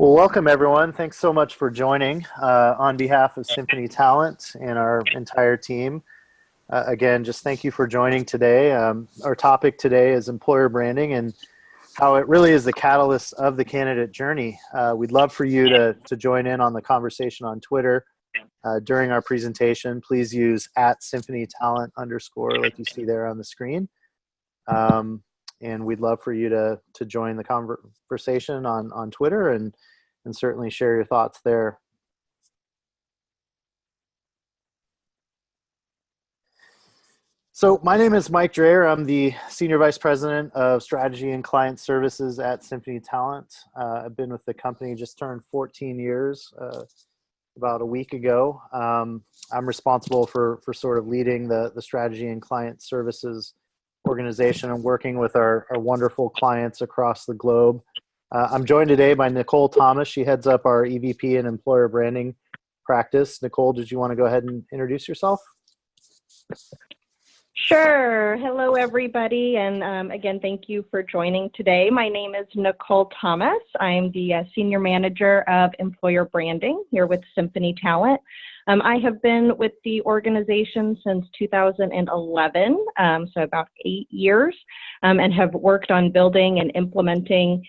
Well, welcome everyone. Thanks so much for joining. On behalf of Symphony Talent and our entire team, again, just thank you for joining today. Our topic today is employer branding and how it really is the catalyst of the candidate journey. We'd love for you to join in on the conversation on Twitter during our presentation. Please use @SymphonyTalent _ like you see there on the screen. And we'd love for you to join the conversation on Twitter and certainly share your thoughts there. So my name is Mike Dreyer. I'm the Senior Vice President of Strategy and Client Services at Symphony Talent. I've been with the company, just turned 14 years about a week ago. I'm responsible for sort of leading the strategy and client services organization and working with our wonderful clients across the globe. I'm joined today by Nicole Thomas. She heads up our EVP and employer branding practice. Nicole, did you want to go ahead and introduce yourself? Sure. Hello, everybody. And again, thank you for joining today. My name is Nicole Thomas. I'm the Senior Manager of Employer Branding here with Symphony Talent. I have been with the organization since 2011, so about 8 years, and have worked on building and implementing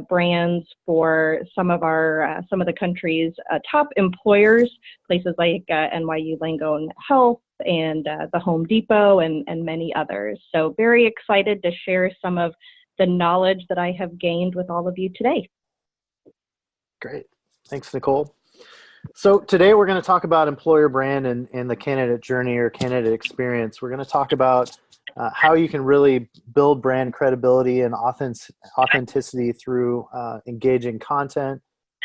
brands for some of the country's top employers, places like NYU Langone Health and the Home Depot and many others. So very excited to share some of the knowledge that I have gained with all of you today. Great. Thanks, Nicole. So today we're going to talk about employer brand and the candidate journey or candidate experience. We're going to talk about how you can really build brand credibility and authenticity through engaging content.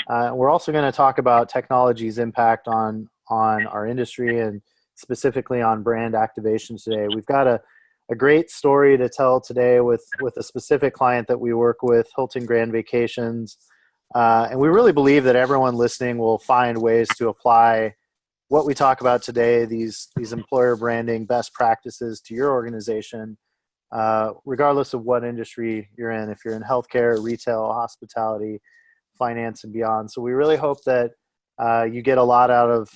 We're also going to talk about technology's impact on our industry and specifically on brand activation today. We've got a great story to tell today with a specific client that we work with, Hilton Grand Vacations. And we really believe that everyone listening will find ways to apply what we talk about today, these employer branding best practices to your organization, regardless of what industry you're in, if you're in healthcare, retail, hospitality, finance, and beyond. So we really hope that you get a lot out of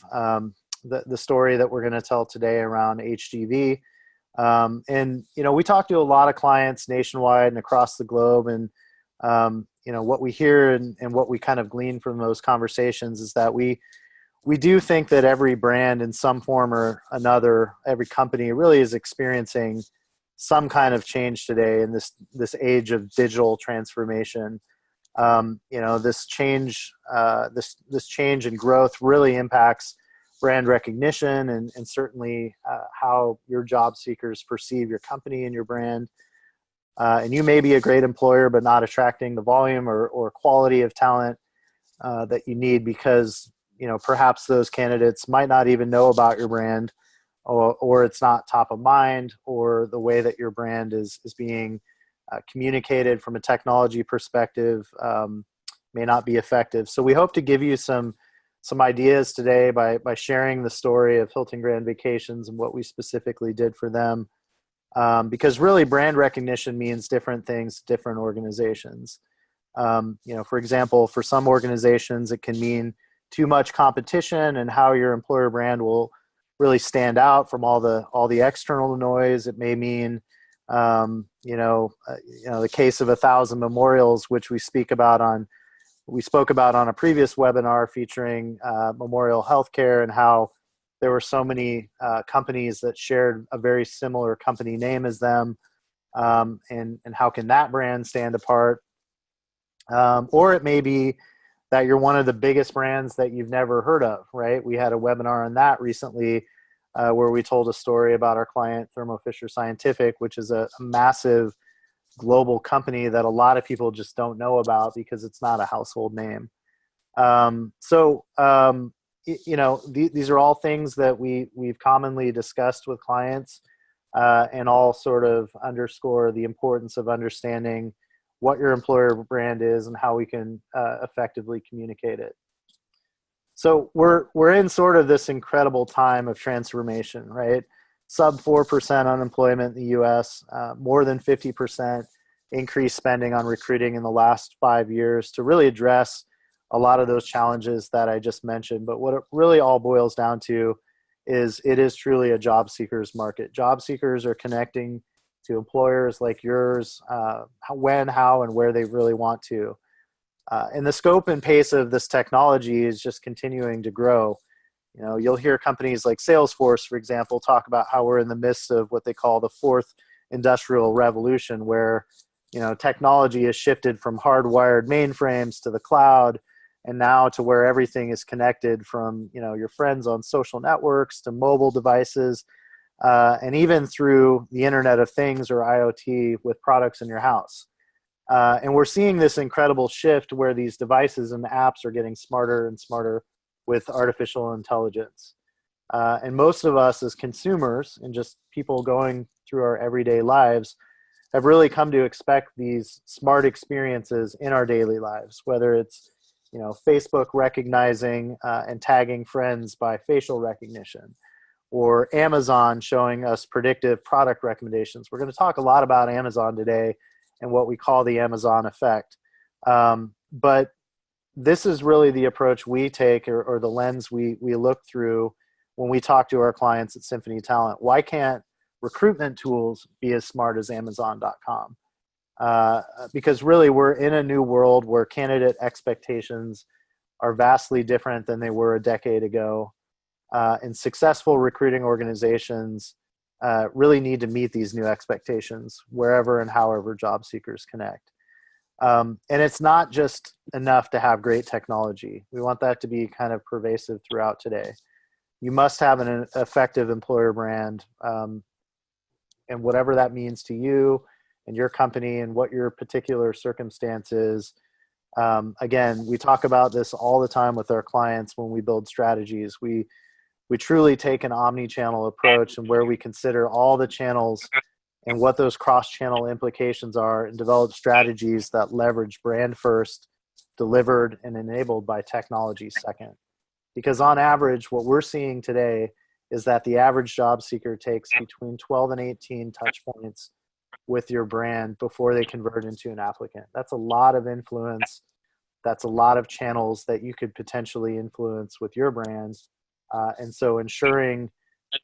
the story that we're going to tell today around HGV. And, we talk to a lot of clients nationwide and across the globe. And, what we hear and what we kind of glean from those conversations is that we do think that every brand in some form or another, every company really is experiencing some kind of change today in this age of digital transformation. This change and growth really impacts brand recognition and certainly how your job seekers perceive your company and your brand. And you may be a great employer, but not attracting the volume or quality of talent that you need because, perhaps those candidates might not even know about your brand or it's not top of mind, or the way that your brand is being communicated from a technology perspective may not be effective. So we hope to give you some ideas today by sharing the story of Hilton Grand Vacations and what we specifically did for them. Because really brand recognition means different things to different organizations. For example, for some organizations, it can mean too much competition and how your employer brand will really stand out from all the external noise. It may mean, the case of 1,000 memorials, which we spoke about on a previous webinar featuring Memorial Healthcare and how there were so many companies that shared a very similar company name as them, and how can that brand stand apart? Or it may be that you're one of the biggest brands that you've never heard of, right? We had a webinar on that recently where we told a story about our client, Thermo Fisher Scientific, which is a massive global company that a lot of people just don't know about because it's not a household name. These are all things that we've commonly discussed with clients and all sort of underscore the importance of understanding what your employer brand is and how we can effectively communicate it. So we're in sort of this incredible time of transformation, right? Sub 4% unemployment in the U.S., more than 50% increased spending on recruiting in the last 5 years to really address a lot of those challenges that I just mentioned. But what it really all boils down to is it is truly a job seekers market. Job seekers are connecting to employers like yours, when, how, and where they really want to. And the scope and pace of this technology is just continuing to grow. You know, you'll hear companies like Salesforce, for example, talk about how we're in the midst of what they call the fourth industrial revolution, where, you know, technology has shifted from hardwired mainframes to the cloud, and now to where everything is connected, from, you know, your friends on social networks to mobile devices, and even through the Internet of Things, or IoT, with products in your house. And we're seeing this incredible shift where these devices and apps are getting smarter and smarter with artificial intelligence. And most of us as consumers and just people going through our everyday lives have really come to expect these smart experiences in our daily lives, whether it's, you know, Facebook recognizing and tagging friends by facial recognition, or Amazon showing us predictive product recommendations. We're going to talk a lot about Amazon today and what we call the Amazon effect. But this is really the approach we take, or the lens we look through when we talk to our clients at Symphony Talent. Why can't recruitment tools be as smart as Amazon.com? Because really we're in a new world where candidate expectations are vastly different than they were a decade ago. And successful recruiting organizations really need to meet these new expectations wherever and however job seekers connect. And it's not just enough to have great technology. We want that to be kind of pervasive throughout today. You must have an effective employer brand, and whatever that means to you and your company and what your particular circumstance is. Again, we talk about this all the time with our clients when we build strategies. We truly take an omni-channel approach, and where we consider all the channels and what those cross-channel implications are, and develop strategies that leverage brand first, delivered and enabled by technology second. Because on average, what we're seeing today is that the average job seeker takes between 12 and 18 touch points with your brand before they convert into an applicant. That's a lot of influence. That's a lot of channels that you could potentially influence with your brand. And so ensuring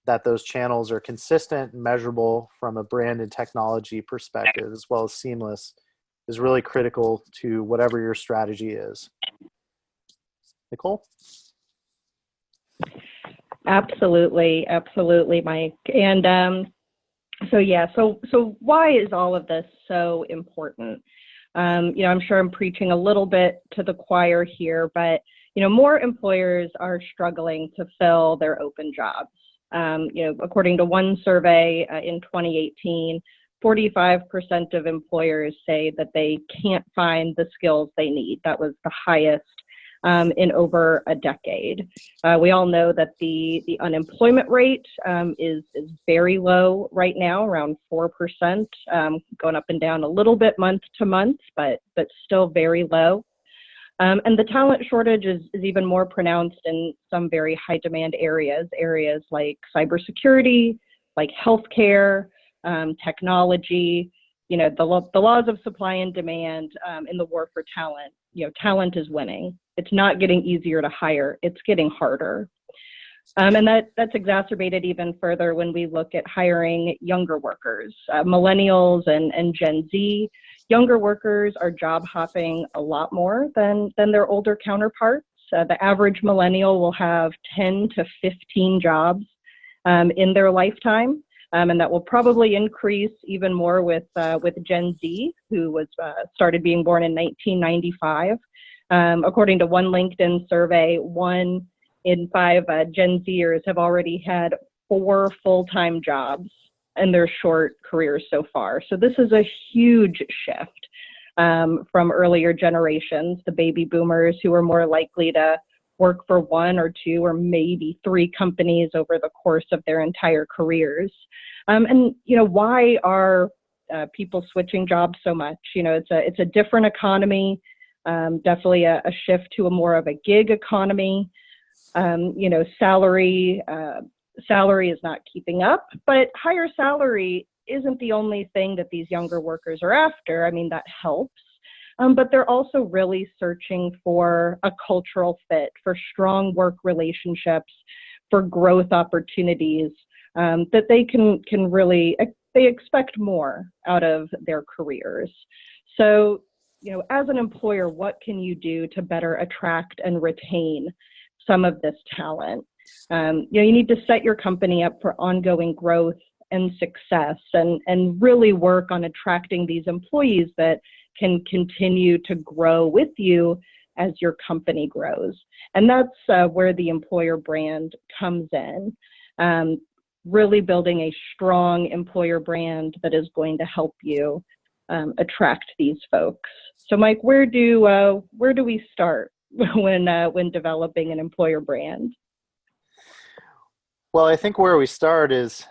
that those channels are consistent and measurable from a brand and technology perspective, as well as seamless, is really critical to whatever your strategy is. Nicole? Absolutely, Mike. And so why is all of this so important? I'm sure I'm preaching a little bit to the choir here, but more employers are struggling to fill their open jobs. According to one survey in 2018, 45% of employers say that they can't find the skills they need. That was the highest in over a decade. We all know that the unemployment rate is very low right now, around 4%, going up and down a little bit month to month, but still very low. And the talent shortage is even more pronounced in some very high demand areas like cybersecurity, like healthcare, technology, the laws of supply and demand in the war for talent. Talent is winning. It's not getting easier to hire. It's getting harder. And that's exacerbated even further when we look at hiring younger workers, millennials and Gen Z. Younger workers are job hopping a lot more than their older counterparts. The average millennial will have 10 to 15 jobs in their lifetime. And that will probably increase even more with Gen Z, who was started being born in 1995. According to one LinkedIn survey, 1 in 5 Gen Zers have already had 4 full-time jobs in their short careers so far. So this is a huge shift from earlier generations, the baby boomers, who are more likely to work for 1 or 2 or maybe 3 companies over the course of their entire careers. Why are people switching jobs so much? It's a different economy, definitely a shift to a more of a gig economy. Salary is not keeping up, but higher salary isn't the only thing that these younger workers are after. I mean, that helps. but they're also really searching for a cultural fit, for strong work relationships, for growth opportunities, that they can really, they expect more out of their careers. So, as an employer, what can you do to better attract and retain some of this talent? You need to set your company up for ongoing growth and success, and really work on attracting these employees that can continue to grow with you as your company grows. And that's where the employer brand comes in. Really building a strong employer brand that is going to help you attract these folks. So, Mike, where do we start when developing an employer brand? Well, I think where we start is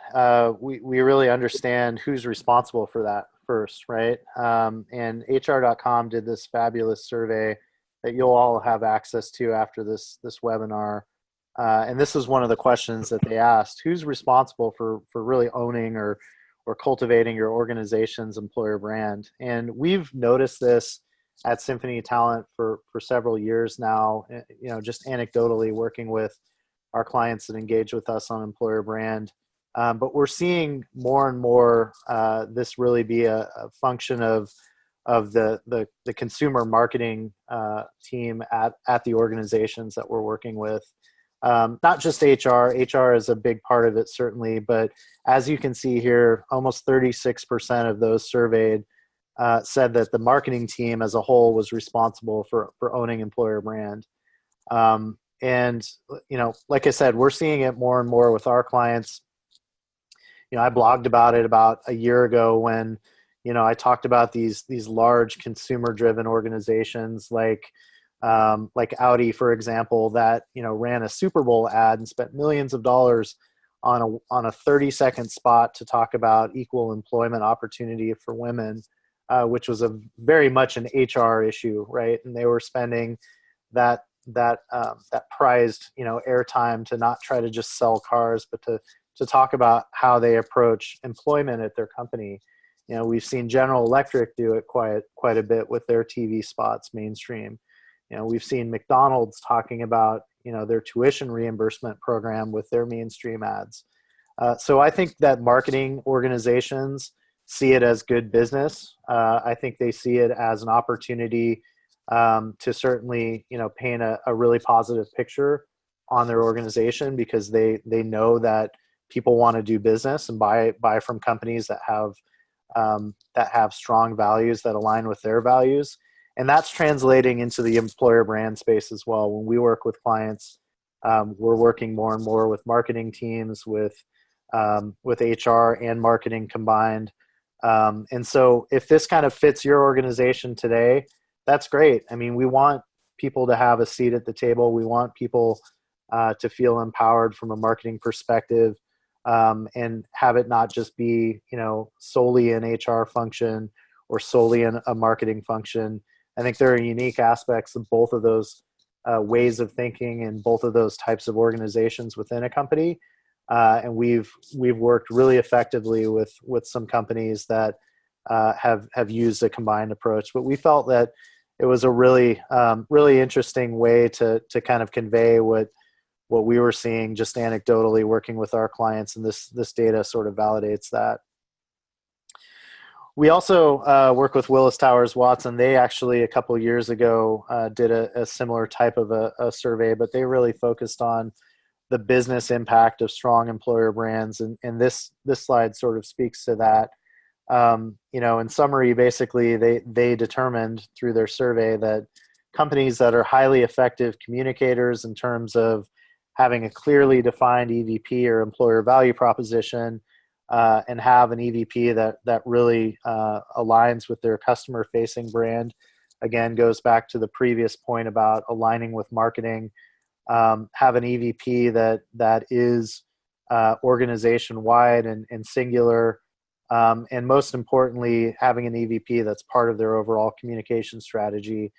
we really understand who's responsible for that first, right? And HR.com did this fabulous survey that you'll all have access to after this webinar. And this is one of the questions that they asked: who's responsible for really owning or cultivating your organization's employer brand? And we've noticed this at Symphony Talent for several years now, just anecdotally working with our clients that engage with us on employer brand. But we're seeing more and more this really be a function of the consumer marketing team at the organizations that we're working with. Not just HR. HR is a big part of it, certainly, but as you can see here, almost 36% of those surveyed said that the marketing team as a whole was responsible for owning employer brand. And, like I said, we're seeing it more and more with our clients. I blogged about it about a year ago when, I talked about these large consumer-driven organizations like Audi, for example, that, ran a Super Bowl ad and spent millions of dollars on a 30-second spot to talk about equal employment opportunity for women, which was a very much an HR issue, right? And they were spending that prized, airtime to not try to just sell cars, but to talk about how they approach employment at their company. We've seen General Electric do it quite a bit with their TV spots mainstream. We've seen McDonald's talking about, their tuition reimbursement program with their mainstream ads. So I think that marketing organizations see it as good business. I think they see it as an opportunity to certainly, paint a really positive picture on their organization, because they know that people want to do business and buy from companies that have strong values that align with their values. And that's translating into the employer brand space as well. When we work with clients, we're working more and more with marketing teams, with HR and marketing combined. And so if this kind of fits your organization today, that's great. I mean, we want people to have a seat at the table. We want people to feel empowered from a marketing perspective, and have it not just be, solely an HR function or solely a marketing function. I think there are unique aspects of both of those ways of thinking and both of those types of organizations within a company. And we've worked really effectively with some companies that have used a combined approach. But we felt that it was a really interesting way to kind of convey what we were seeing just anecdotally working with our clients, and this data sort of validates that. We also work with Willis Towers Watson. They actually a couple of years ago did a similar type of a survey, but they really focused on the business impact of strong employer brands, and this slide sort of speaks to that. In summary, basically, they determined through their survey that companies that are highly effective communicators in terms of having a clearly defined EVP or employer value proposition, and have an EVP that really aligns with their customer-facing brand. Again, goes back to the previous point about aligning with marketing. Have an EVP that is organization-wide and singular. And most importantly, having an EVP that's part of their overall communication strategy.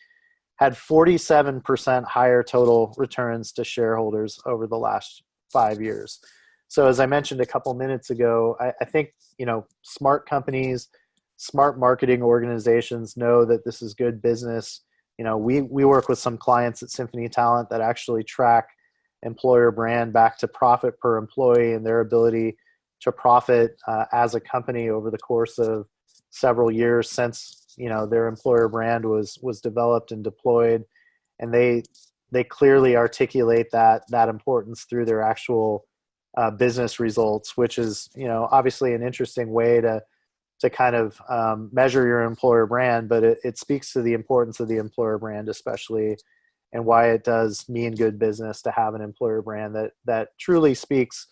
Had 47% higher total returns to shareholders over the last 5 years. So as I mentioned a couple minutes ago, I think, smart companies, smart marketing organizations know that this is good business. We work with some clients at Symphony Talent that actually track employer brand back to profit per employee and their ability to profit as a company over the course of several years since their employer brand was developed and deployed, and they clearly articulate that importance through their actual business results, which is obviously an interesting way to kind of measure your employer brand, but it speaks to the importance of the employer brand especially, and why it does mean good business to have an employer brand that truly speaks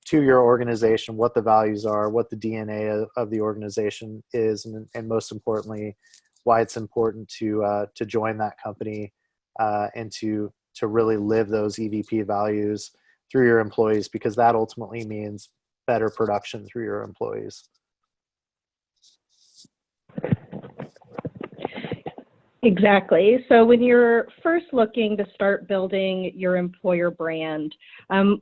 to your organization, what the values are, what the DNA of the organization is, and most importantly, why it's important to join that company and to really live those EVP values through your employees, because that ultimately means better production through your employees. Exactly. So when you're first looking to start building your employer brand,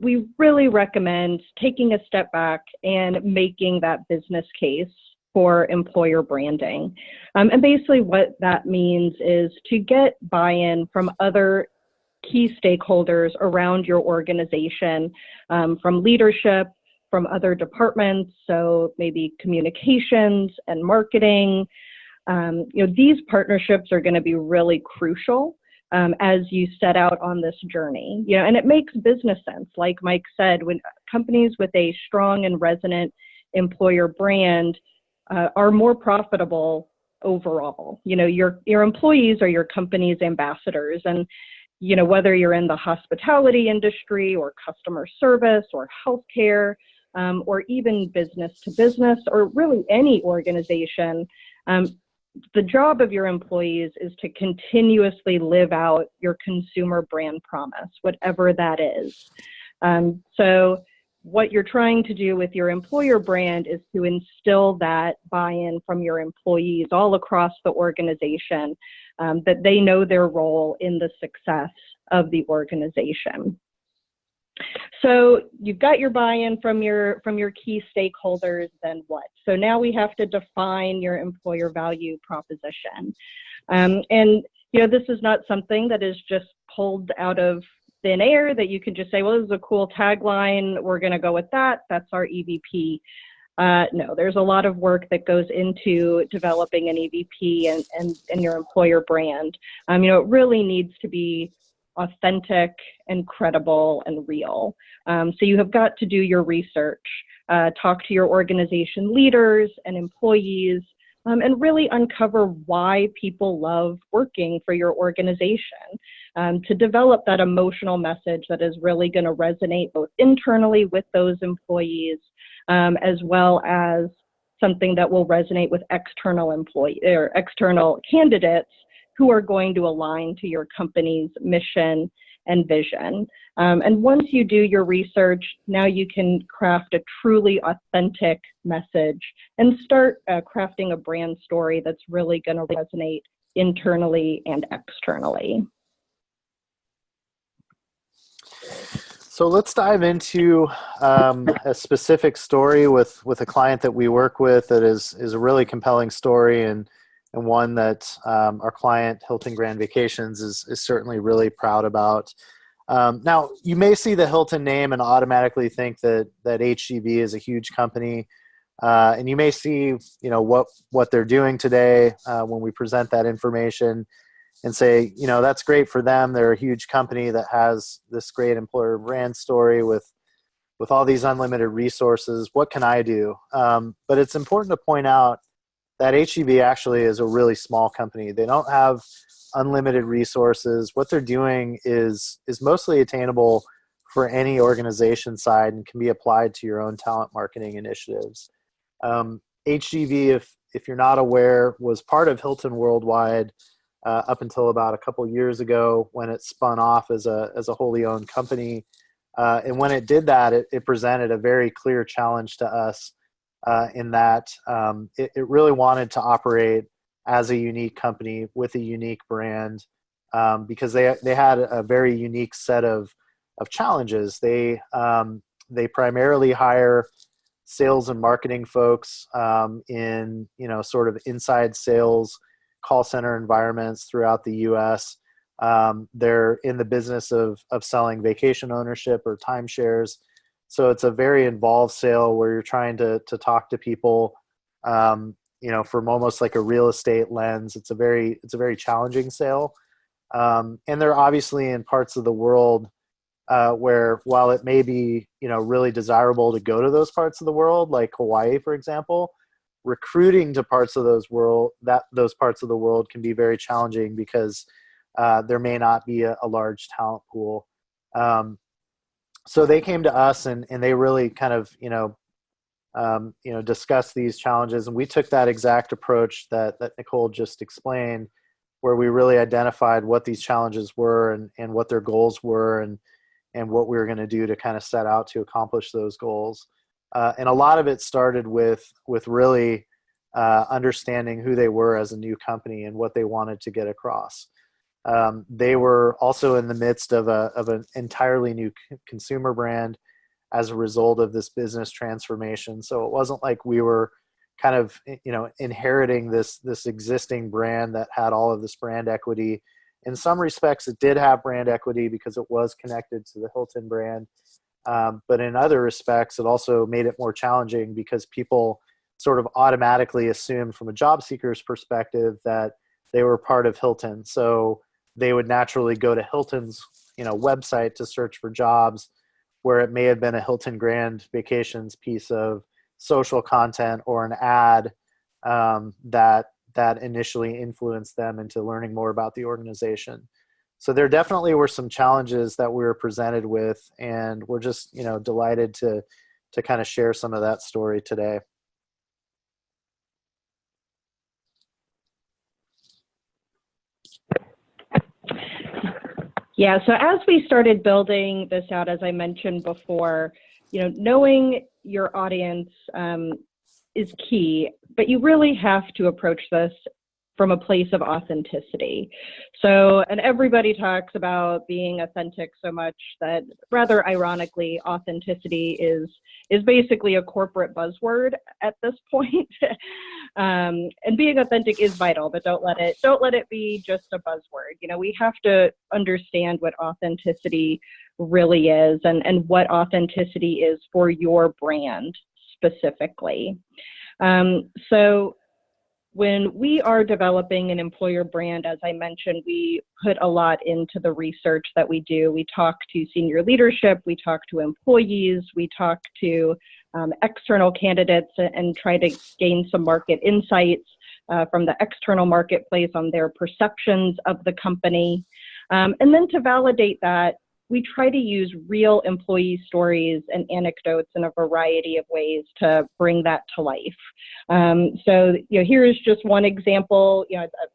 we really recommend taking a step back and making that business case for employer branding. And basically what that means is to get buy-in from other key stakeholders around your organization, from leadership, from other departments, so maybe communications and marketing. These partnerships are going to be really crucial as you set out on this journey. And it makes business sense. Like Mike said, when companies with a strong and resonant employer brand are more profitable overall. Your employees are your company's ambassadors, and whether you're in the hospitality industry or customer service or healthcare, or even business to business, or really any organization, the job of your employees is to continuously live out your consumer brand promise, whatever that is. So what you're trying to do with your employer brand is to instill that buy-in from your employees all across the organization, that they know their role in the success of the organization. So you've got your buy-in from your key stakeholders, then what? So now we have to define your employer value proposition. And this is not something that is just pulled out of thin air that you can just say, well, this is a cool tagline, we're going to go with that, that's our EVP. No, there's a lot of work that goes into developing an EVP and your employer brand. It really needs to be authentic and credible and real. So you have got to do your research, talk to your organization leaders and employees, and really uncover why people love working for your organization, to develop that emotional message that is really going to resonate both internally with those employees, as well as something that will resonate with external employees or external candidates who are going to align to your company's mission and vision. And once you do your research, now you can craft a truly authentic message and start crafting a brand story that's really going to resonate internally and externally. So let's dive into a specific story with a client that we work with that is a really compelling story, and one that our client, Hilton Grand Vacations, is certainly really proud about. Now, you may see the Hilton name and automatically think that HGV is a huge company, and you may see what they're doing today when we present that information, and say, that's great for them. They're a huge company that has this great employer brand story with all these unlimited resources. What can I do? But it's important to point out that HGV actually is a really small company. They don't have unlimited resources. What they're doing is mostly attainable for any organization side and can be applied to your own talent marketing initiatives. HGV, if you're not aware, was part of Hilton Worldwide up until about a couple years ago when it spun off as a wholly owned company. And when it did that, it presented a very clear challenge to us in that it really wanted to operate as a unique company with a unique brand, because they had a very unique set of challenges. They primarily hire sales and marketing folks in, sort of inside sales call center environments throughout the US. They're in the business of selling vacation ownership or timeshares. So it's a very involved sale where you're trying to talk to people, from almost like a real estate lens. It's a very challenging sale. And they're obviously in parts of the world where, while it may be, really desirable to go to those parts of the world, like Hawaii, for example, recruiting to parts of those parts of the world can be very challenging because there may not be a large talent pool. So they came to us and they really kind of, discussed these challenges. And we took that exact approach that Nicole just explained, where we really identified what these challenges were and what their goals were and what we were going to do to kind of set out to accomplish those goals. And a lot of it started with really understanding who they were as a new company and what they wanted to get across. They were also in the midst of an entirely new consumer brand as a result of this business transformation. So it wasn't like we were kind of, inheriting this existing brand that had all of this brand equity. In some respects, it did have brand equity because it was connected to the Hilton brand. But in other respects, it also made it more challenging because people sort of automatically assumed from a job seeker's perspective that they were part of Hilton. So they would naturally go to Hilton's, website to search for jobs, where it may have been a Hilton Grand Vacations piece of social content or an ad that initially influenced them into learning more about the organization. So there definitely were some challenges that we were presented with, and we're just, delighted to kind of share some of that story today. Yeah, so as we started building this out, as I mentioned before, knowing your audience is key, but you really have to approach this from a place of authenticity. So, and everybody talks about being authentic so much that, rather ironically, authenticity is basically a corporate buzzword at this point. And being authentic is vital, but don't let it be just a buzzword. We have to understand what authenticity really is and what authenticity is for your brand specifically. So when we are developing an employer brand, as I mentioned, we put a lot into the research that we do. We talk to senior leadership, we talk to employees, we talk to external candidates and try to gain some market insights from the external marketplace on their perceptions of the company. And then to validate that, we try to use real employee stories and anecdotes in a variety of ways to bring that to life. So, here is just one example.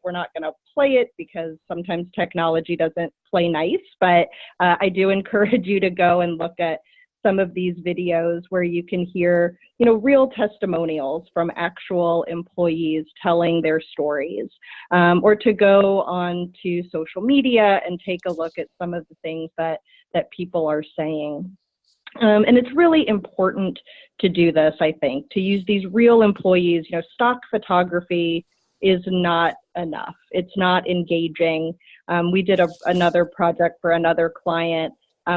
We're not going to play it because sometimes technology doesn't play nice, but I do encourage you to go and look at some of these videos where you can hear, real testimonials from actual employees telling their stories, or to go on to social media and take a look at some of the things that people are saying. And it's really important to do this, I think, to use these real employees. Stock photography is not enough. It's not engaging. We did another project for another client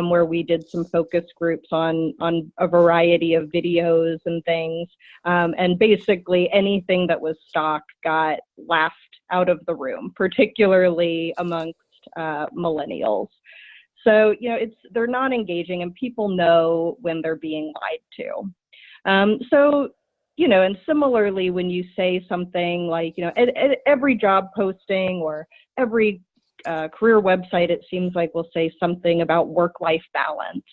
where we did some focus groups on a variety of videos and things. And basically anything that was stock got laughed out of the room, particularly amongst millennials. So, they're not engaging, and people know when they're being lied to. So, and similarly, when you say something like, at every job posting or every career website, it seems like we'll say something about work-life balance.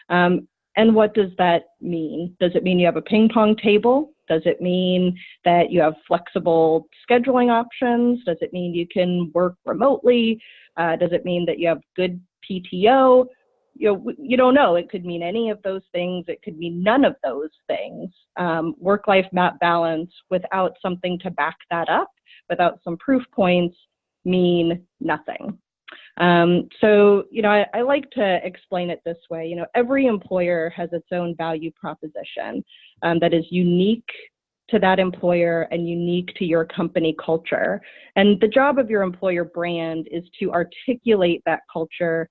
And what does that mean? Does it mean you have a ping pong table? Does it mean that you have flexible scheduling options? Does it mean you can work remotely? Does it mean that you have good PTO? You don't know. It could mean any of those things. It could mean none of those things. Work-life balance without something to back that up, without some proof points, mean nothing. So, I like to explain it this way. Every employer has its own value proposition that is unique to that employer and unique to your company culture. And the job of your employer brand is to articulate that culture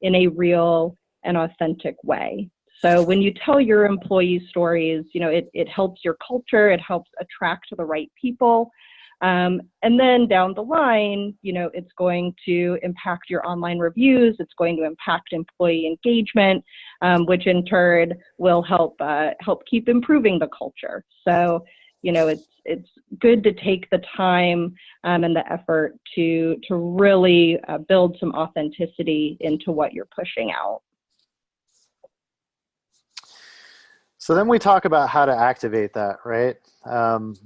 in a real and authentic way. So when you tell your employee stories, it helps your culture, it helps attract the right people. And then down the line, it's going to impact your online reviews, it's going to impact employee engagement, which in turn will help keep improving the culture. So, it's good to take the time and the effort to really build some authenticity into what you're pushing out. So then we talk about how to activate that, right?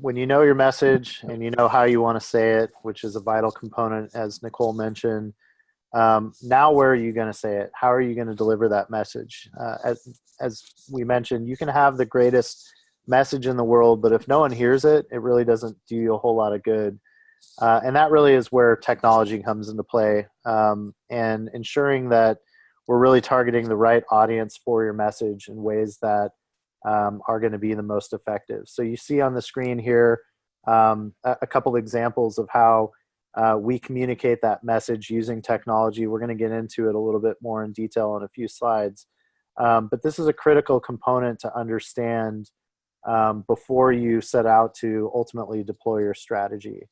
When you know your message and you know how you want to say it, which is a vital component, as Nicole mentioned, now where are you going to say it? How are you going to deliver that message? As we mentioned, you can have the greatest message in the world, but if no one hears it, it really doesn't do you a whole lot of good. And that really is where technology comes into play, and ensuring that we're really targeting the right audience for your message in ways that are going to be the most effective. So you see on the screen here a couple examples of how we communicate that message using technology. We're going to get into it a little bit more in detail in a few slides. But this is a critical component to understand before you set out to ultimately deploy your strategy.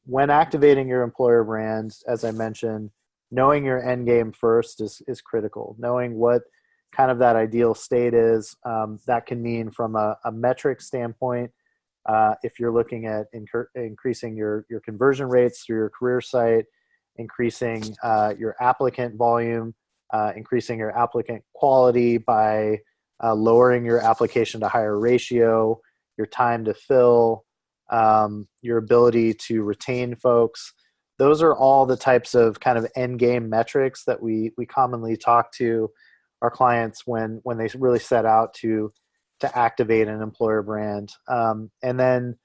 When activating your employer brand, as I mentioned, knowing your end game first is critical. Knowing what kind of that ideal state is, that can mean from a metric standpoint, if you're looking at increasing your conversion rates through your career site, increasing your applicant volume, increasing your applicant quality by lowering your application to hire ratio, your time to fill, your ability to retain folks. Those are all the types of kind of end game metrics that we commonly talk to our clients when they really set out to activate an employer brand. And then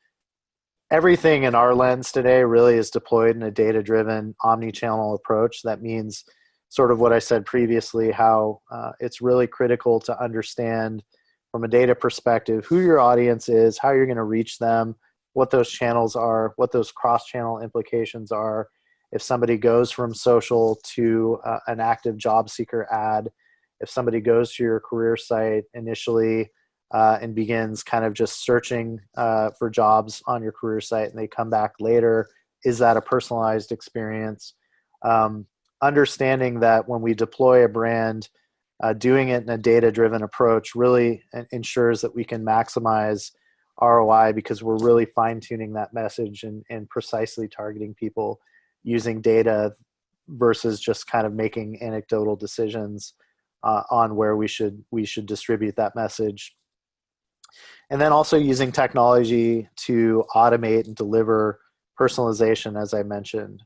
everything in our lens today really is deployed in a data-driven omni-channel approach. That means sort of what I said previously, how it's really critical to understand from a data perspective who your audience is, how you're going to reach them, what those channels are, what those cross-channel implications are. If somebody goes from social to an active job seeker ad, if somebody goes to your career site initially and begins kind of just searching for jobs on your career site and they come back later, is that a personalized experience? Understanding that when we deploy a brand, doing it in a data-driven approach really ensures that we can maximize ROI because we're really fine-tuning that message and precisely targeting people using data versus just kind of making anecdotal decisions on where we should distribute that message. And then also using technology to automate and deliver personalization, as I mentioned.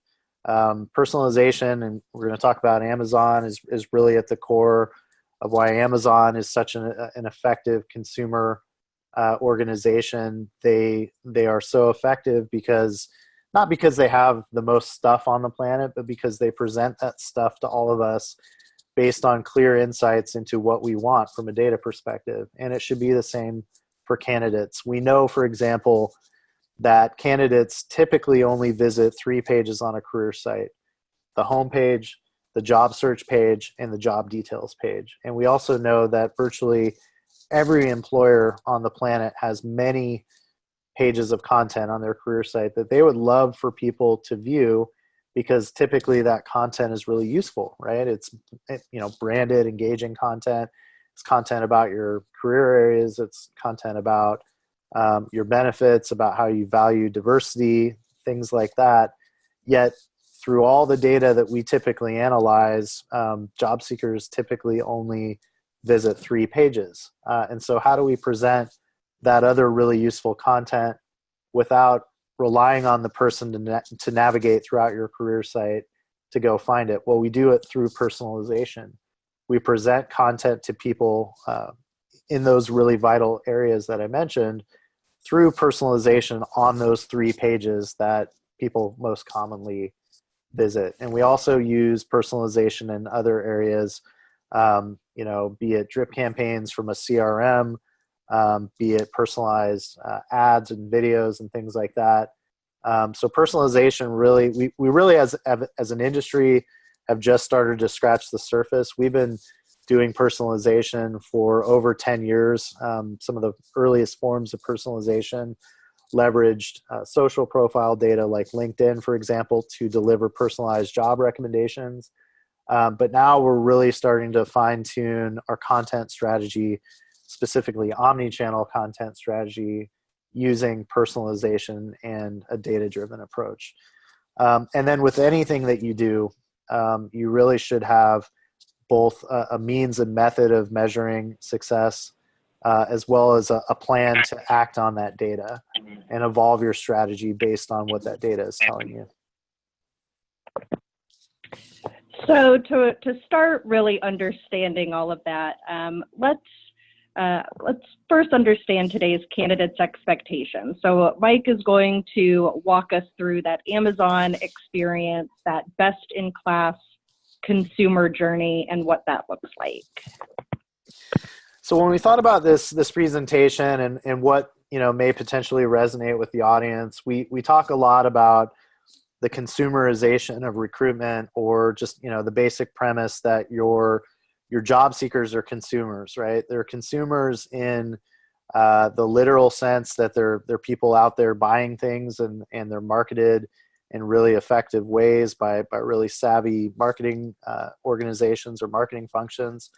Personalization, and we're going to talk about Amazon, is really at the core of why Amazon is such an effective consumer organization. They are so effective not because they have the most stuff on the planet, but because they present that stuff to all of us based on clear insights into what we want from a data perspective. And it should be the same for candidates. We know, for example, that candidates typically only visit 3 pages on a career site: the home page, the job search page, and the job details page. And we also know that virtually every employer on the planet has many pages of content on their career site that they would love for people to view, because typically that content is really useful, right? It's branded, engaging content. It's content about your career areas. It's content about your benefits, about how you value diversity, things like that. Yet through all the data that we typically analyze, job seekers typically only visit 3 pages. And so how do we present that other really useful content without relying on the person to navigate throughout your career site to go find it? Well, we do it through personalization. We present content to people in those really vital areas that I mentioned through personalization on those 3 pages that people most commonly visit. And we also use personalization in other areas, be it drip campaigns from a CRM, be it personalized ads and videos and things like that. So personalization really, we really as an industry have just started to scratch the surface. We've been doing personalization for over 10 years. Some of the earliest forms of personalization leveraged social profile data like LinkedIn, for example, to deliver personalized job recommendations. But now we're really starting to fine tune our content strategy, specifically omni-channel content strategy, using personalization and a data-driven approach. And then with anything that you do, you really should have both a means and method of measuring success, as well as a plan to act on that data and evolve your strategy based on what that data is telling you. So to start really understanding all of that, let's first understand today's candidates' expectations. So Mike is going to walk us through that Amazon experience, that best-in-class consumer journey, and what that looks like. So when we thought about this presentation and what may potentially resonate with the audience, we talk a lot about the consumerization of recruitment, or just the basic premise that your job seekers are consumers, right? They're consumers in the literal sense that they're people out there buying things, and they're marketed in really effective ways by really savvy marketing organizations or marketing functions.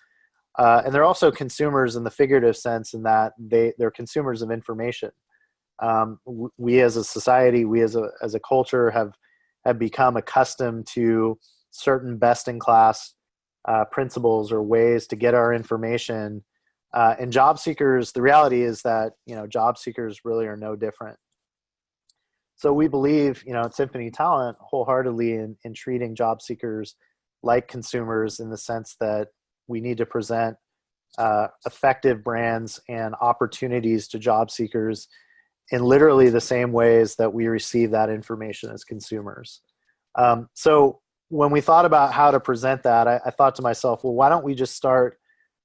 And they're also consumers in the figurative sense, in that they're consumers of information. We as a society, we as a culture have become accustomed to certain best-in-class principles or ways to get our information. And job seekers, the reality is that, job seekers really are no different. So we believe, at Symphony Talent wholeheartedly in treating job seekers like consumers, in the sense that we need to present effective brands and opportunities to job seekers in literally the same ways that we receive that information as consumers. So when we thought about how to present that, I thought to myself, well, why don't we just start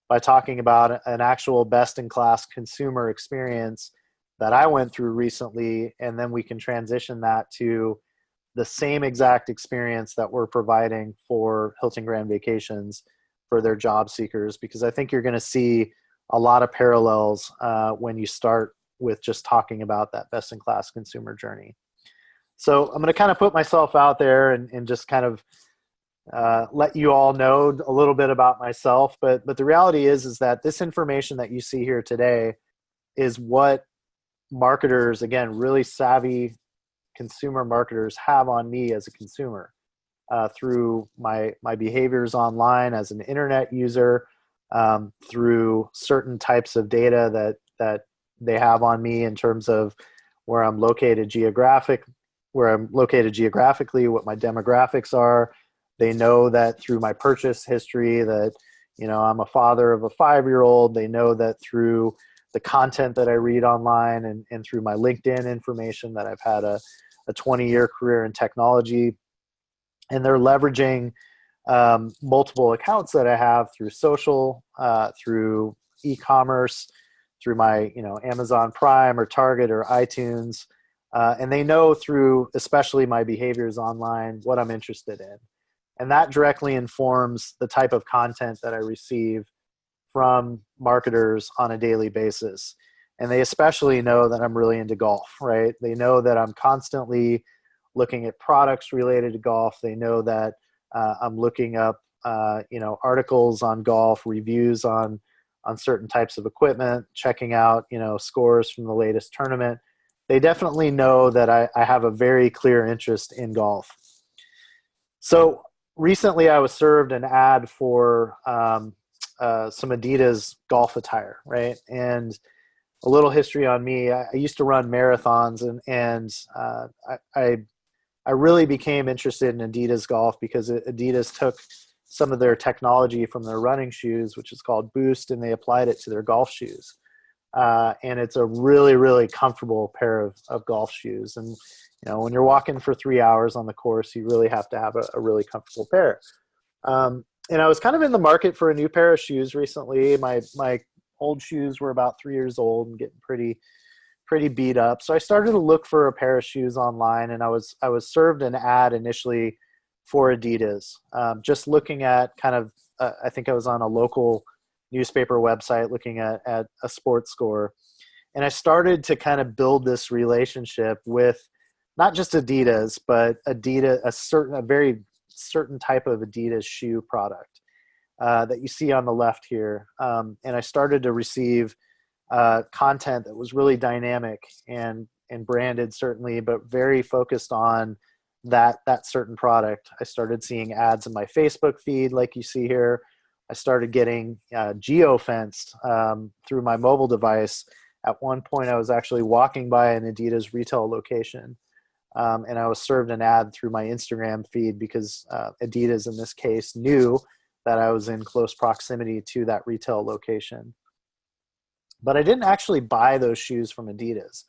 by talking about an actual best-in-class consumer experience that I went through recently, and then we can transition that to the same exact experience that we're providing for Hilton Grand Vacations for their job seekers, because I think you're going to see a lot of parallels when you start with just talking about that best-in-class consumer journey. So I'm going to kind of put myself out there and just kind of let you all know a little bit about myself. But the reality is that this information that you see here today is what marketers, again, really savvy consumer marketers, have on me as a consumer through my behaviors online as an internet user, through certain types of data that they have on me in terms of where I'm located geographically, what my demographics are. They know that through my purchase history that, I'm a father of a 5-year-old. They know that through the content that I read online and through my LinkedIn information that I've had a 20-year career in technology. And they're leveraging multiple accounts that I have through social, through e-commerce, through my Amazon Prime or Target or iTunes. And they know through especially my behaviors online what I'm interested in. And that directly informs the type of content that I receive from marketers on a daily basis. And they especially know that I'm really into golf, right? They know that I'm constantly looking at products related to golf. They know that I'm looking up, articles on golf, reviews on certain types of equipment, checking out, scores from the latest tournament. They definitely know that I have a very clear interest in golf. So recently I was served an ad for some Adidas golf attire, right? And a little history on me. I used to run marathons, and I really became interested in Adidas golf because Adidas took some of their technology from their running shoes, which is called Boost, and they applied it to their golf shoes. And it's a really, really comfortable pair of golf shoes. And When you're walking for 3 hours on the course, you really have to have a really comfortable pair. And I was kind of in the market for a new pair of shoes recently. My old shoes were about 3 years old and getting pretty beat up. So I started to look for a pair of shoes online, and I was served an ad initially for Adidas. Just looking at kind of, I think I was on a local newspaper website looking at a sports score. And I started to kind of build this relationship with not just Adidas, but a very certain type of Adidas shoe product that you see on the left here. And I started to receive content that was really dynamic and branded, certainly, but very focused on that certain product. I started seeing ads in my Facebook feed, like you see here. I started getting geo-fenced through my mobile device. At one point, I was actually walking by an Adidas retail location, and I was served an ad through my Instagram feed because Adidas, in this case, knew that I was in close proximity to that retail location. But I didn't actually buy those shoes from Adidas.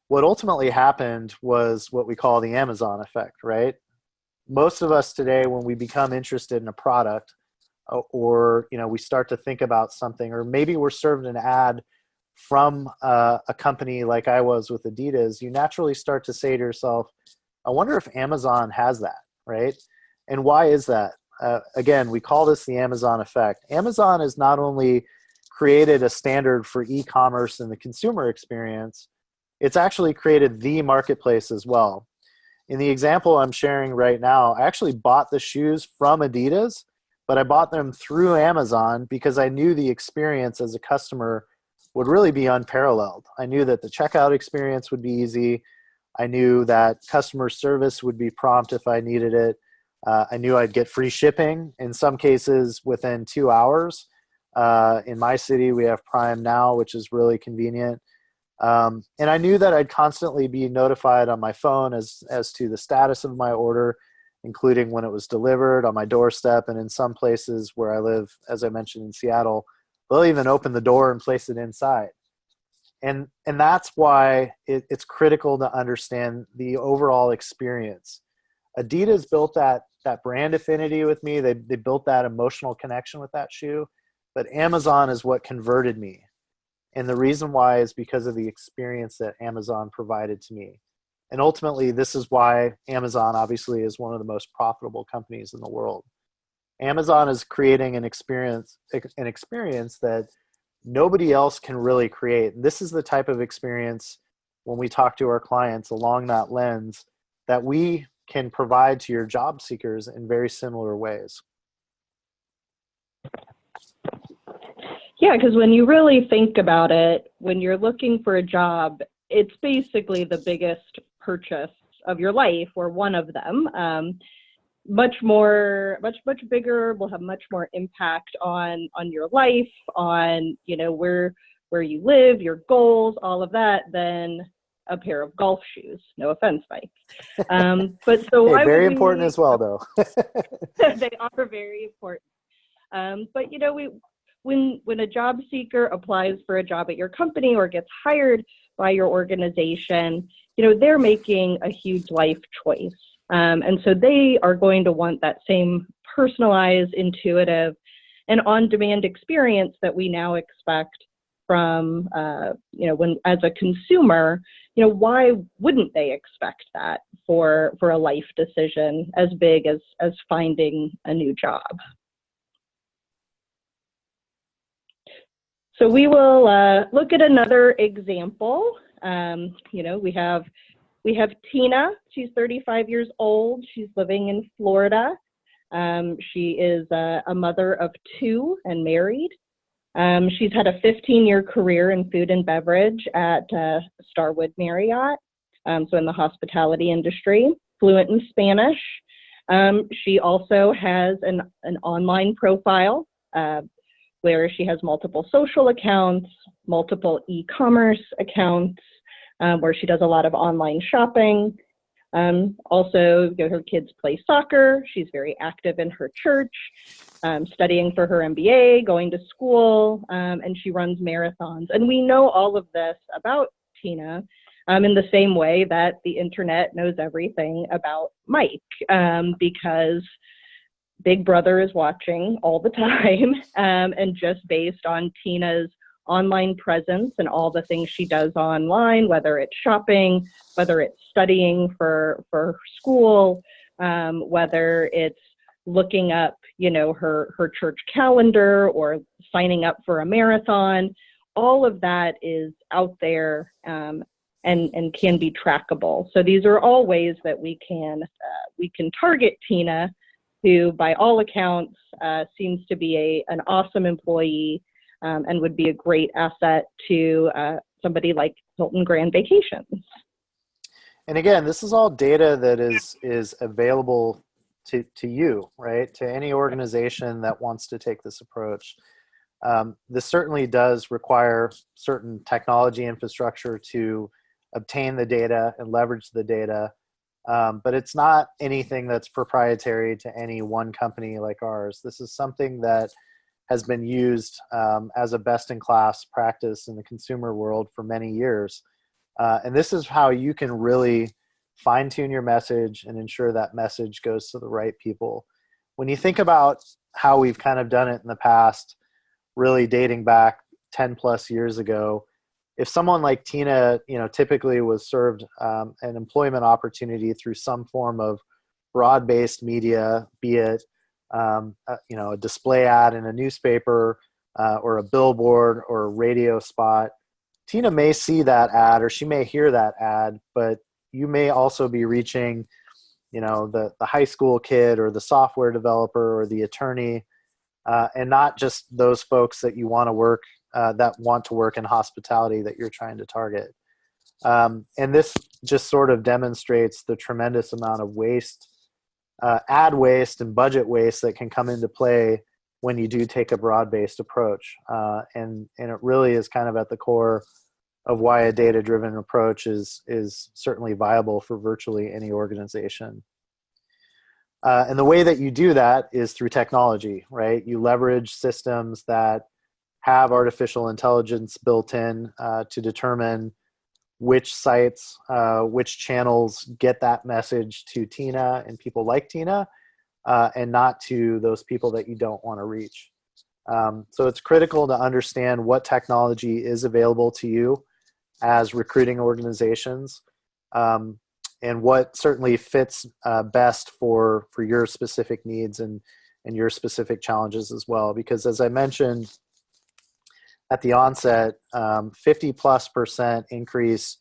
What ultimately happened was what we call the Amazon effect, right? Most of us today, when we become interested in a product, or we start to think about something, or maybe we're served an ad from a company like I was with Adidas, you naturally start to say to yourself, I wonder if Amazon has that, right? And why is that? Again, we call this the Amazon effect. Amazon has not only created a standard for e-commerce and the consumer experience, it's actually created the marketplace as well. In the example I'm sharing right now, I actually bought the shoes from Adidas, but I bought them through Amazon because I knew the experience as a customer would really be unparalleled. I knew that the checkout experience would be easy. I knew that customer service would be prompt if I needed it. I knew I'd get free shipping, in some cases within 2 hours. In my city, we have Prime Now, which is really convenient. And I knew that I'd constantly be notified on my phone as to the status of my order, including when it was delivered on my doorstep. And in some places where I live, as I mentioned in Seattle, they'll even open the door and place it inside. And that's why it's critical to understand the overall experience. Adidas built that brand affinity with me. They built that emotional connection with that shoe. But Amazon is what converted me. And the reason why is because of the experience that Amazon provided to me. And ultimately, this is why Amazon obviously is one of the most profitable companies in the world. Amazon is creating an experience that nobody else can really create. And this is the type of experience, when we talk to our clients along that lens, that we can provide to your job seekers in very similar ways. Yeah, because when you really think about it, when you're looking for a job, it's basically the biggest purchase of your life, or one of them. Much bigger, will have much more impact on your life, on where you live, your goals, all of that, than a pair of golf shoes. No offense, Mike. But so hey, very important as well, though. They are very important. But when a job seeker applies for a job at your company or gets hired by your organization, they're making a huge life choice. And so they are going to want that same personalized, intuitive, and on-demand experience that we now expect from, when as a consumer, why wouldn't they expect that for a life decision as big as finding a new job? So we will look at another example. We have Tina. She's 35 years old. She's living in Florida. She is a mother of 2 and married. She's had a 15-year career in food and beverage at Starwood Marriott, so in the hospitality industry, fluent in Spanish. She also has an online profile where she has multiple social accounts, multiple e-commerce accounts, where she does a lot of online shopping. Also, her kids play soccer. She's very active in her church, studying for her MBA, going to school, and she runs marathons. And we know all of this about Tina in the same way that the internet knows everything about Mike, because Big Brother is watching all the time, and just based on Tina's online presence and all the things she does online, whether it's shopping, whether it's studying for school, whether it's looking up, her church calendar or signing up for a marathon, all of that is out there, and can be trackable. So these are all ways that we can target Tina, who by all accounts seems to be an awesome employee, and would be a great asset to somebody like Hilton Grand Vacations. And again, this is all data that is available to you, right? To any organization that wants to take this approach. This certainly does require certain technology infrastructure to obtain the data and leverage the data. But it's not anything that's proprietary to any one company like ours. This is something that has been used as a best-in-class practice in the consumer world for many years. And this is how you can really fine-tune your message and ensure that message goes to the right people. When you think about how we've kind of done it in the past, really dating back 10 plus years ago, if someone like Tina, typically was served an employment opportunity through some form of broad-based media, be it a display ad in a newspaper or a billboard or a radio spot, Tina may see that ad or she may hear that ad, but you may also be reaching, the high school kid or the software developer or the attorney, and not just those folks that you want to work in hospitality that you're trying to target. And this just sort of demonstrates the tremendous amount of waste, ad waste and budget waste that can come into play when you do take a broad-based approach. And it really is kind of at the core of why a data-driven approach is certainly viable for virtually any organization. And the way that you do that is through technology, right? You leverage systems that have artificial intelligence built in to determine which sites, which channels get that message to Tina and people like Tina, and not to those people that you don't want to reach. So it's critical to understand what technology is available to you as recruiting organizations, and what certainly fits best for your specific needs and your specific challenges as well. Because as I mentioned at the onset, 50+% increase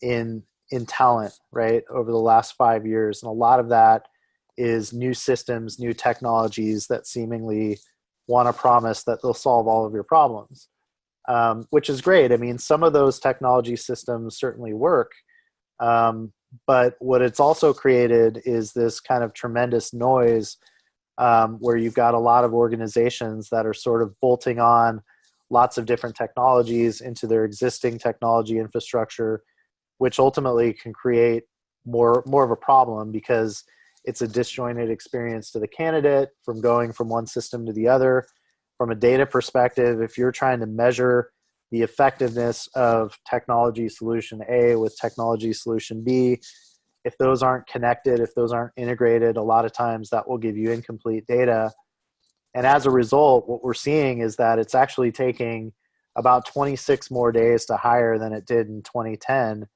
in talent, right, over the last 5 years. And a lot of that is new systems, new technologies that seemingly want to promise that they'll solve all of your problems, which is great. I mean, some of those technology systems certainly work, but what it's also created is this kind of tremendous noise, where you've got a lot of organizations that are sort of bolting on lots of different technologies into their existing technology infrastructure, which ultimately can create more of a problem because it's a disjointed experience to the candidate from going from one system to the other. From a data perspective, if you're trying to measure the effectiveness of technology solution A with technology solution B, if those aren't connected, if those aren't integrated, a lot of times that will give you incomplete data. And as a result, what we're seeing is that it's actually taking about 26 more days to hire than it did in 2010.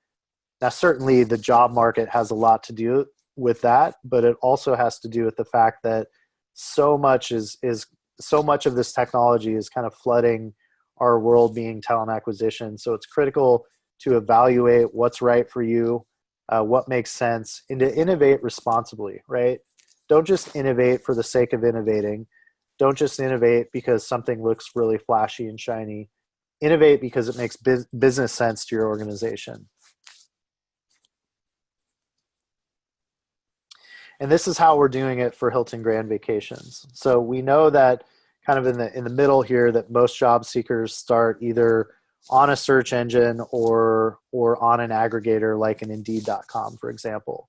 Now, certainly the job market has a lot to do with that, but it also has to do with the fact that so much of this technology is kind of flooding our world being talent acquisition. So it's critical to evaluate what's right for you, what makes sense, and to innovate responsibly, right? Don't just innovate for the sake of innovating. Don't just innovate because something looks really flashy and shiny. Innovate because it makes business sense to your organization. And this is how we're doing it for Hilton Grand Vacations. So we know that kind of in the middle here that most job seekers start either on a search engine or on an aggregator like an Indeed.com, for example.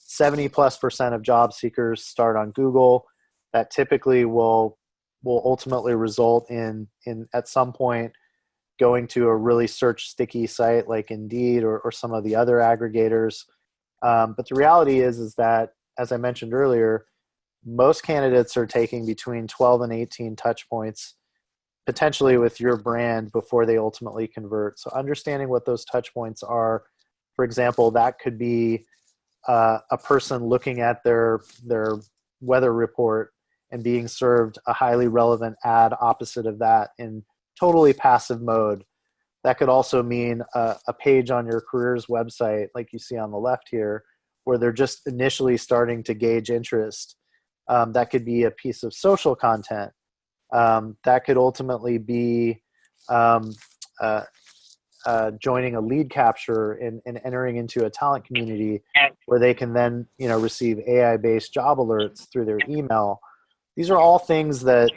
70+% of job seekers start on Google. That typically will ultimately result in at some point going to a really search sticky site like Indeed or some of the other aggregators. But the reality is that, as I mentioned earlier, most candidates are taking between 12 and 18 touch points, potentially with your brand, before they ultimately convert. So understanding what those touch points are, for example, that could be a person looking at their weather report and being served a highly relevant ad opposite of that in totally passive mode. That could also mean a page on your careers website, like you see on the left here, where they're just initially starting to gauge interest. That could be a piece of social content. That could ultimately be joining a lead capture and entering into a talent community where they can then receive AI-based job alerts through their email. These are all things that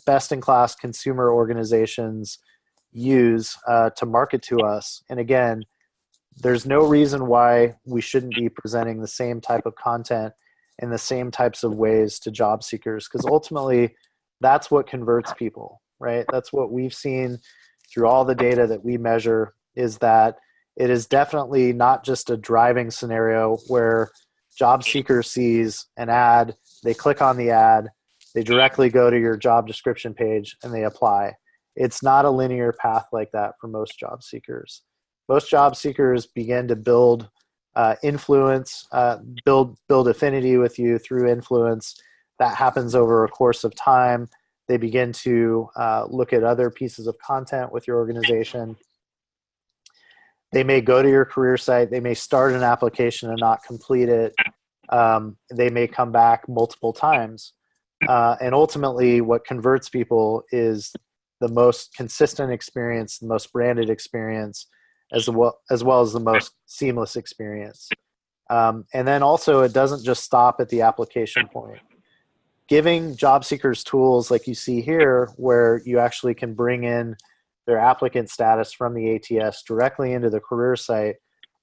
best-in-class consumer organizations use to market to us. And again, there's no reason why we shouldn't be presenting the same type of content in the same types of ways to job seekers, because ultimately that's what converts people, right? That's what we've seen through all the data that we measure, is that it is definitely not just a driving scenario where job seeker sees an ad, they click on the ad, they directly go to your job description page and they apply. It's not a linear path like that for most job seekers. Most job seekers begin to build influence, build affinity with you through influence. That happens over a course of time. They begin to look at other pieces of content with your organization. They may go to your career site. They may start an application and not complete it. They may come back multiple times. And ultimately, what converts people is the most consistent experience, the most branded experience, as well as the most seamless experience. And then also, it doesn't just stop at the application point. Giving job seekers tools like you see here, where you actually can bring in their applicant status from the ATS directly into the career site,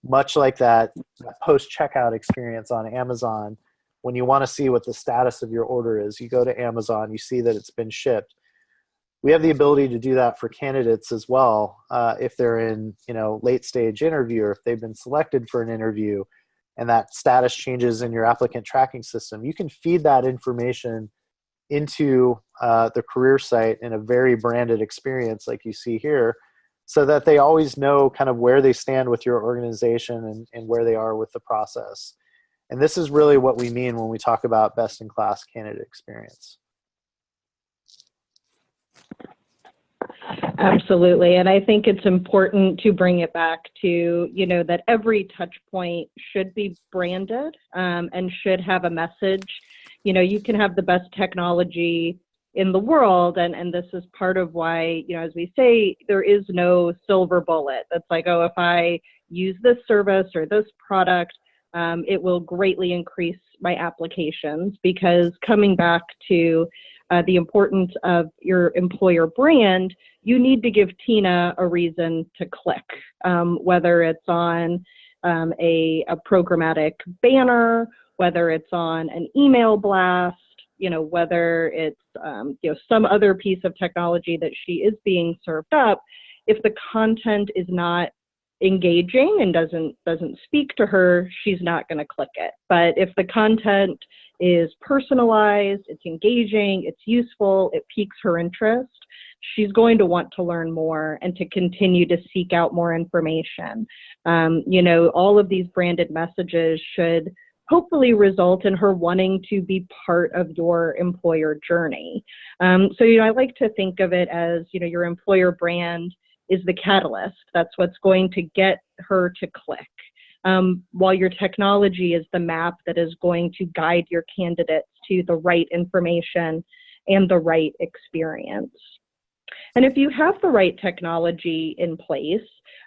much like that post-checkout experience on Amazon. When you want to see what the status of your order is, you go to Amazon, you see that it's been shipped. We have the ability to do that for candidates as well, if they're in late stage interview, or if they've been selected for an interview and that status changes in your applicant tracking system. You can feed that information into the career site in a very branded experience like you see here, so that they always know kind of where they stand with your organization and where they are with the process. And this is really what we mean when we talk about best-in-class candidate experience. Absolutely. And I think it's important to bring it back to, that every touch point should be branded and should have a message. You can have the best technology in the world, and this is part of why, as we say, there is no silver bullet. That's like, oh, if I use this service or this product, it will greatly increase my applications. Because coming back to the importance of your employer brand, you need to give Tina a reason to click, whether it's on a programmatic banner, whether it's on an email blast, whether it's some other piece of technology that she is being served up. If the content is not engaging and doesn't speak to her, she's not going to click it. But if the content is personalized, it's engaging, it's useful, it piques her interest, she's going to want to learn more and to continue to seek out more information. All of these branded messages should hopefully result in her wanting to be part of your employer journey. So I like to think of it as, your employer brand is the catalyst. That's what's going to get her to click. While your technology is the map that is going to guide your candidates to the right information and the right experience. And if you have the right technology in place,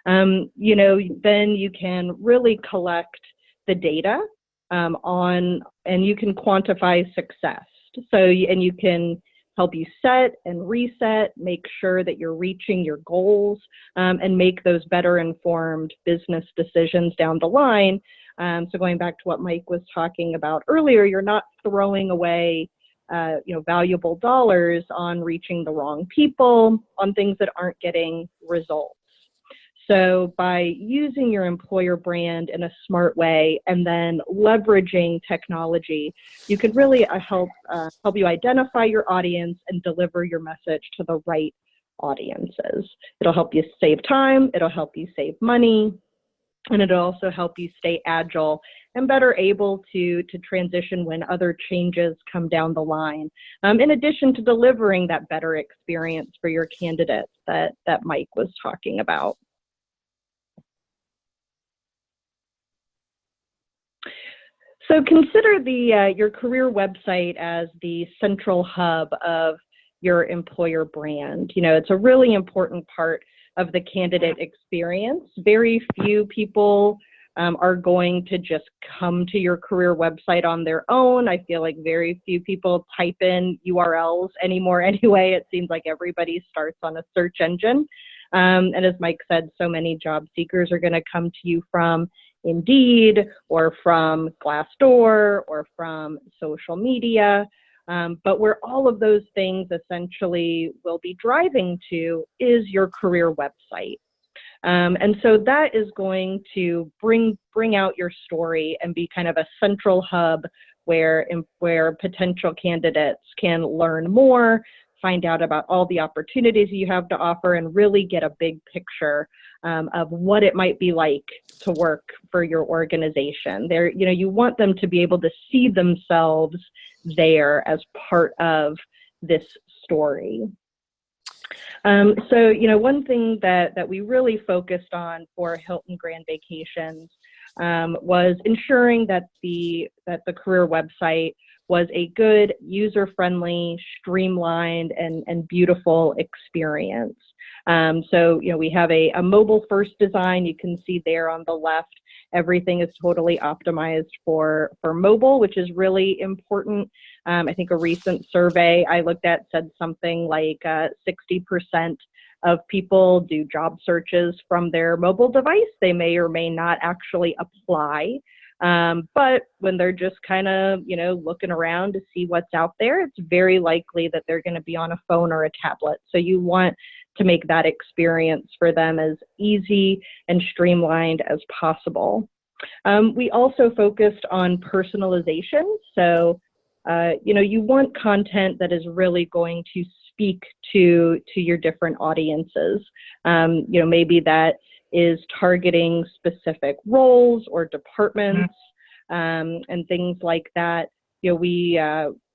then you can really collect the data and you can quantify success. And you can help you set and reset, make sure that you're reaching your goals, and make those better informed business decisions down the line. So going back to what Mike was talking about earlier, you're not throwing away valuable dollars on reaching the wrong people, on things that aren't getting results. So by using your employer brand in a smart way and then leveraging technology, you can really help you identify your audience and deliver your message to the right audiences. It'll help you save time, it'll help you save money, and it'll also help you stay agile and better able to transition when other changes come down the line, in addition to delivering that better experience for your candidates that Mike was talking about. So consider your career website as the central hub of your employer brand. It's a really important part of the candidate experience. Very few people are going to just come to your career website on their own. I feel like very few people type in URLs anymore anyway. It seems like everybody starts on a search engine. And as Mike said, so many job seekers are going to come to you from Indeed or from Glassdoor or from social media. But where all of those things essentially will be driving to is your career website. And so that is going to bring out your story and be kind of a central hub where potential candidates can learn more, find out about all the opportunities you have to offer, and really get a big picture of what it might be like to work for your organization. You want them to be able to see themselves there as part of this story. So, one thing that we really focused on for Hilton Grand Vacations was ensuring that the career website was a good, user-friendly, streamlined, and beautiful experience. So, we have a mobile-first design. You can see there on the left, everything is totally optimized for mobile, which is really important. I think a recent survey I looked at said something like 60% of people do job searches from their mobile device. They may or may not actually apply. But when they're just kind of, looking around to see what's out there, it's very likely that they're going to be on a phone or a tablet. So you want to make that experience for them as easy and streamlined as possible. We also focused on personalization. So, you want content that is really going to speak to your different audiences. Maybe that is targeting specific roles or departments, and things like that.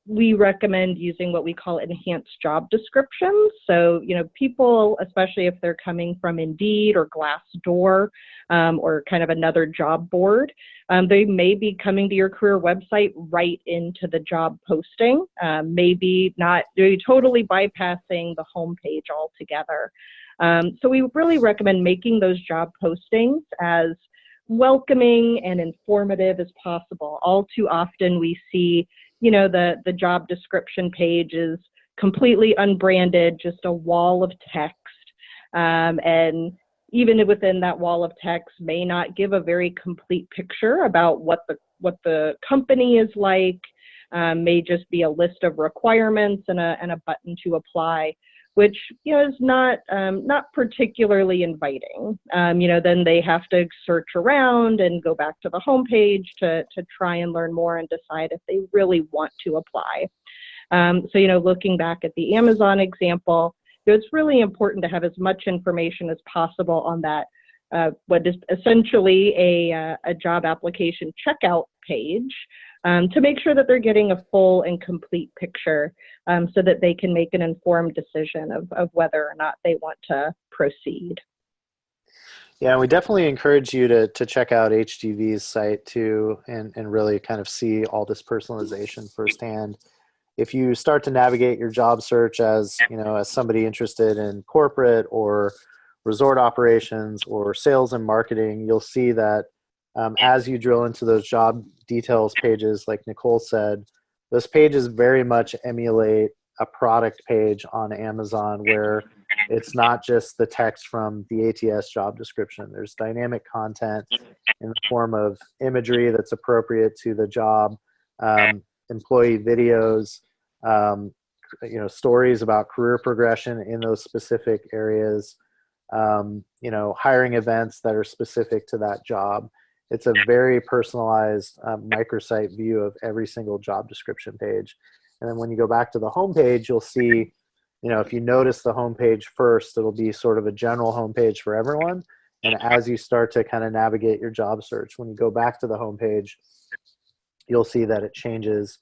We recommend using what we call enhanced job descriptions. So, people, especially if they're coming from Indeed or Glassdoor, or kind of another job board, they may be coming to your career website right into the job posting, maybe not totally bypassing the homepage altogether. So we really recommend making those job postings as welcoming and informative as possible. All too often we see, the job description page is completely unbranded, just a wall of text. And even within that wall of text may not give a very complete picture about what the company is like, may just be a list of requirements and a button to apply, which is not particularly inviting. Then they have to search around and go back to the homepage to try and learn more and decide if they really want to apply. So looking back at the Amazon example, it's really important to have as much information as possible on that what is essentially a job application checkout page, to make sure that they're getting a full and complete picture, so that they can make an informed decision of whether or not they want to proceed. Yeah, we definitely encourage you to check out HGV's site too, and really kind of see all this personalization firsthand. If you start to navigate your job search as somebody interested in corporate or resort operations or sales and marketing, you'll see that as you drill into those job details pages, like Nicole said, those pages very much emulate a product page on Amazon, where it's not just the text from the ATS job description. There's dynamic content in the form of imagery that's appropriate to the job, employee videos, stories about career progression in those specific areas, hiring events that are specific to that job. It's a very personalized microsite view of every single job description page. And then when you go back to the homepage, you'll see, if you notice the homepage first, it'll be sort of a general homepage for everyone. And as you start to kind of navigate your job search, when you go back to the homepage, you'll see that it changes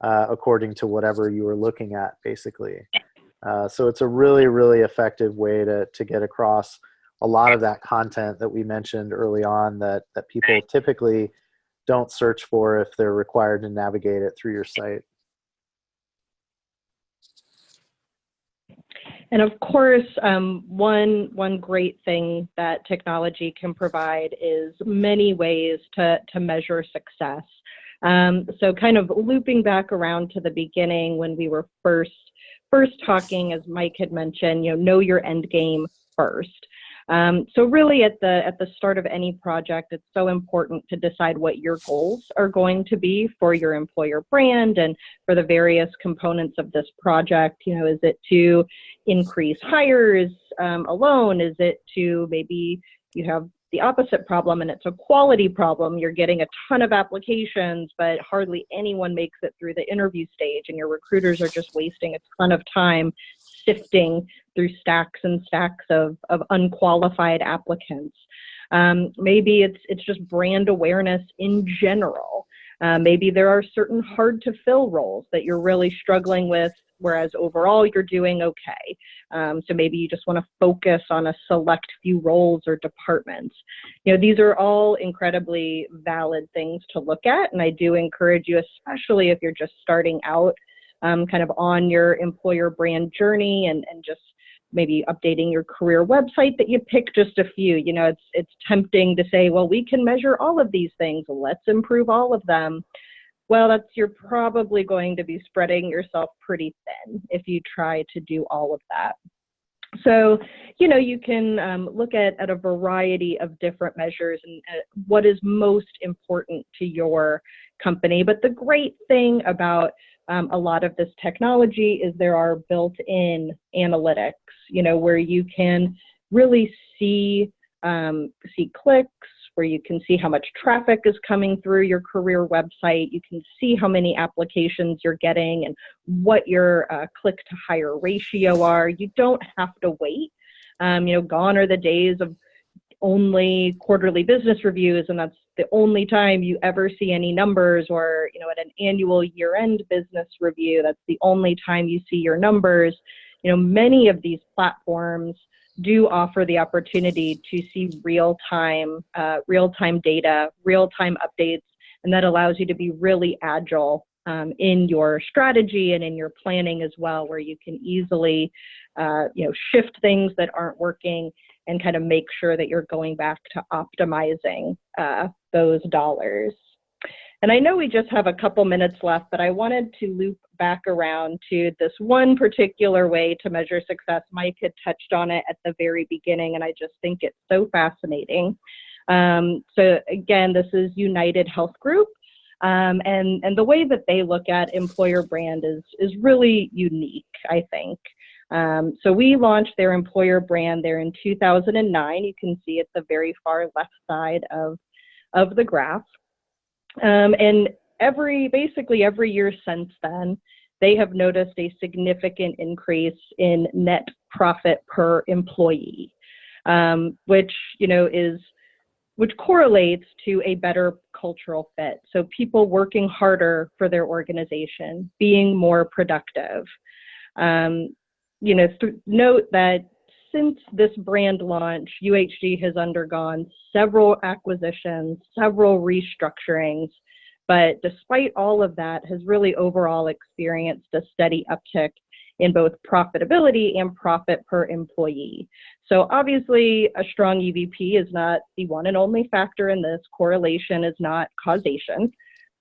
according to whatever you were looking at, basically. So it's a really, really effective way to get across a lot of that content that we mentioned early on that people typically don't search for if they're required to navigate it through your site. And of course, one great thing that technology can provide is many ways to measure success. So kind of looping back around to the beginning when we were first talking, as Mike had mentioned, know your end game first. So really at the start of any project, it's so important to decide what your goals are going to be for your employer brand and for the various components of this project. Is it to increase hires alone? Is it to maybe you have the opposite problem and it's a quality problem? You're getting a ton of applications, but hardly anyone makes it through the interview stage, and your recruiters are just wasting a ton of time sifting through stacks and stacks of unqualified applicants. Maybe it's just brand awareness in general. Maybe there are certain hard to fill roles that you're really struggling with, whereas overall you're doing okay. So maybe you just want to focus on a select few roles or departments. These are all incredibly valid things to look at, and I do encourage you, especially if you're just starting out kind of on your employer brand journey and just maybe updating your career website, that you pick just a few. It's tempting to say, well, we can measure all of these things, let's improve all of them. Well, you're probably going to be spreading yourself pretty thin if you try to do all of that. So, you can look at a variety of different measures and what is most important to your company. But the great thing about a lot of this technology is there are built-in analytics, where you can really see clicks, where you can see how much traffic is coming through your career website. You can see how many applications you're getting and what your click to hire ratio are. You don't have to wait. Gone are the days of only quarterly business reviews, and that's the only time you ever see any numbers, or at an annual year-end business review, that's the only time you see your numbers. Many of these platforms do offer the opportunity to see real-time data, real-time updates, and that allows you to be really agile in your strategy and in your planning as well, where you can easily shift things that aren't working and kind of make sure that you're going back to optimizing those dollars. And I know we just have a couple minutes left, but I wanted to loop back around to this one particular way to measure success. Mike had touched on it at the very beginning, and I just think it's so fascinating. So again, this is United Health Group. And the way that they look at employer brand is really unique, I think. So we launched their employer brand there in 2009. You can see at the very far left side of the graph. And basically every year since then, they have noticed a significant increase in net profit per employee, which correlates to a better cultural fit. So people working harder for their organization, being more productive. Note that since this brand launch, UHG has undergone several acquisitions, several restructurings, but despite all of that, has really overall experienced a steady uptick in both profitability and profit per employee. So obviously, a strong EVP is not the one and only factor in this. Correlation is not causation,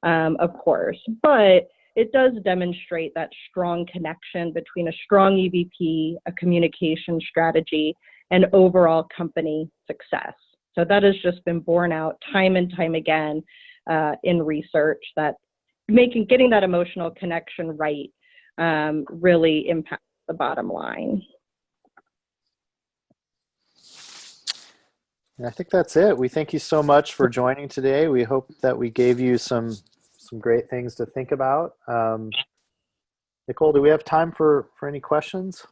of course, but it does demonstrate that strong connection between a strong EVP, a communication strategy, and overall company success. So that has just been borne out time and time again in research, that getting that emotional connection right really impacts the bottom line. And I think that's it. We thank you so much for joining today. We hope that we gave you some great things to think about. Nicole, do we have time for any questions?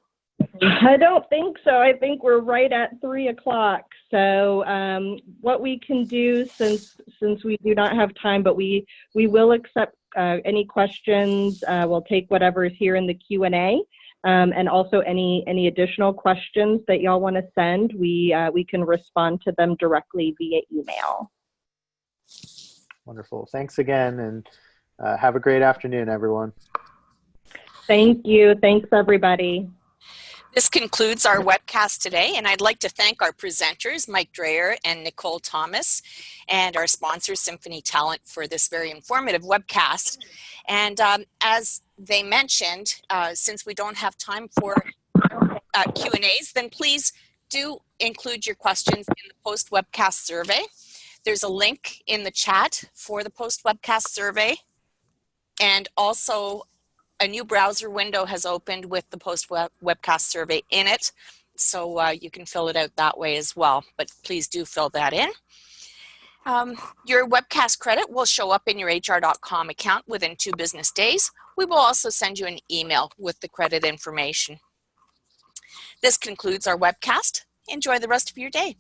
I don't think so. I think we're right at 3 o'clock. So what we can do, since we do not have time, but we will accept any questions. We'll take whatever is here in the Q&A, and also any additional questions that y'all want to send. We can respond to them directly via email. Wonderful. Thanks again, and have a great afternoon, everyone. Thank you. Thanks, everybody. This concludes our webcast today, and I'd like to thank our presenters, Mike Dreyer and Nicole Thomas, and our sponsor, Symphony Talent, for this very informative webcast. And as they mentioned, since we don't have time for Q&As, then please do include your questions in the post-webcast survey. There's a link in the chat for the post-webcast survey, and also a new browser window has opened with the post-webcast survey in it, so you can fill it out that way as well, but please do fill that in. Your webcast credit will show up in your HR.com account within 2 business days. We will also send you an email with the credit information. This concludes our webcast. Enjoy the rest of your day.